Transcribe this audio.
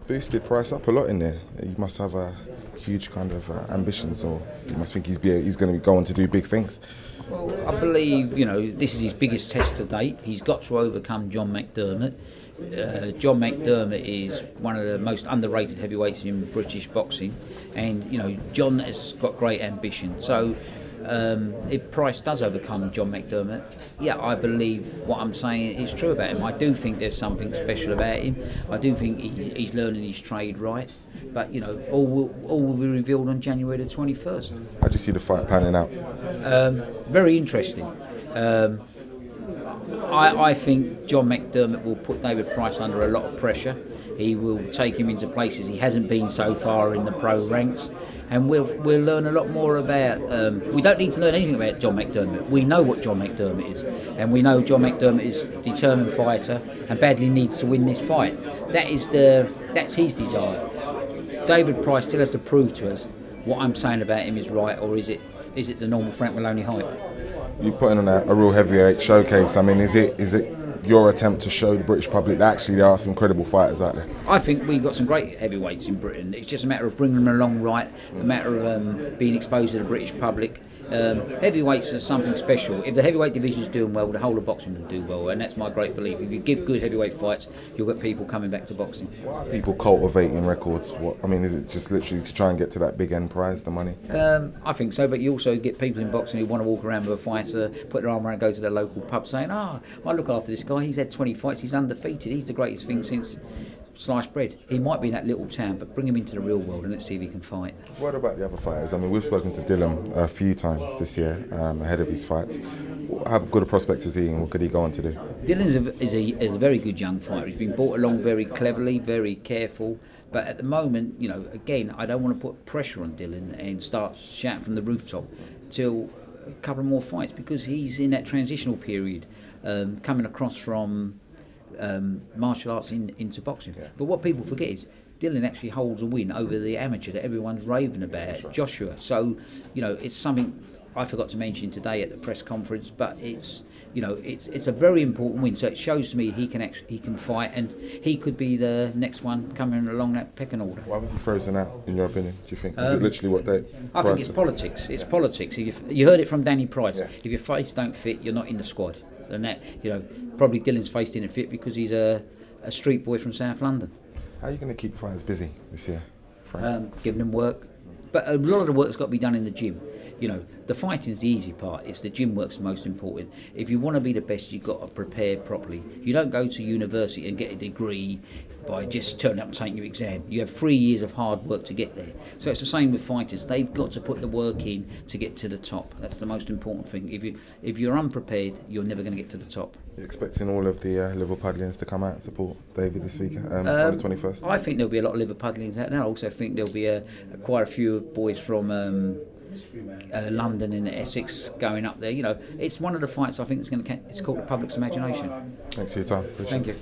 boosted Price up a lot in there. He must have a huge kind of ambitions, or you must think he's going to go on to do big things. Well, I believe, this is his biggest test to date. He's got to overcome John McDermott. John McDermott is one of the most underrated heavyweights in British boxing, and John has got great ambition. So if Price does overcome John McDermott, yeah, I believe what I'm saying is true about him. I do think there's something special about him. I do think he's learning his trade right. But all will be revealed on January the 21st. How do you see the fight panning out? Very interesting. I think John McDermott will put David Price under a lot of pressure. He will take him into places he hasn't been so far in the pro ranks. And we'll learn a lot more about. We don't need to learn anything about John McDermott. We know what John McDermott is, and we know John McDermott is a determined fighter and badly needs to win this fight. That's his desire. David Price still has to prove to us what I'm saying about him is right, or is it the normal Frank Maloney hype? You're putting on a real heavyweight showcase. I mean, is it your attempt to show the British public that actually there are some credible fighters out there? I think we've got some great heavyweights in Britain. It's just a matter of bringing them along right, a matter of being exposed to the British public. Heavyweights are something special. If the heavyweight division is doing well, the whole of boxing will do well, and that's my great belief. If you give good heavyweight fights, you'll get people coming back to boxing. People cultivating records. Is it just literally to try and get to that big end prize, the money? I think so, but you also get people in boxing who want to walk around with a fighter, put their arm around, go to their local pub saying, I look after this guy, he's had 20 fights, he's undefeated, he's the greatest thing since sliced bread. He might be in that little town, but bring him into the real world and let's see if he can fight. What about the other fighters? I mean, we've spoken to Dylan a few times this year ahead of his fights. How good a prospect is he, and what could he go on to do? Dylan is a very good young fighter. He's been brought along very cleverly, very careful. But at the moment, again, I don't want to put pressure on Dylan and start shouting from the rooftop till a couple of more fights, because he's in that transitional period, coming across from martial arts into boxing. Yeah. But what people forget is Dylan actually holds a win over the amateur that everyone's raving about, Joshua. So, it's something I forgot to mention today at the press conference, but it's a very important win. So it shows to me he can fight, and he could be the next one coming along that pecking order. Why was he frozen out, in your opinion? Do you think? Is it literally what they? I think it's politics. It's politics. You heard it from Danny Price. Yeah. If your face don't fit, you're not in the squad. And that, probably Dylan's face didn't fit because he's a street boy from South London. How are you going to keep fighters busy this year, Frank? Giving them work. But a lot of the work's got to be done in the gym. The fighting's the easy part. It's the gym work's the most important. If you want to be the best, you've got to prepare properly. You don't go to university and get a degree by just turning up and taking your exam. You have 3 years of hard work to get there. So it's the same with fighters. They've got to put the work in to get to the top. That's the most important thing. If you're unprepared, you're never going to get to the top. You're expecting all of the Liverpudlians to come out and support David this weekend on the 21st? I think there'll be a lot of Liverpudlians out there. I also think there'll be quite a few boys from London and Essex going up there. It's one of the fights I think it's going to. It's caught the public's imagination. Thanks for your time. Thank you.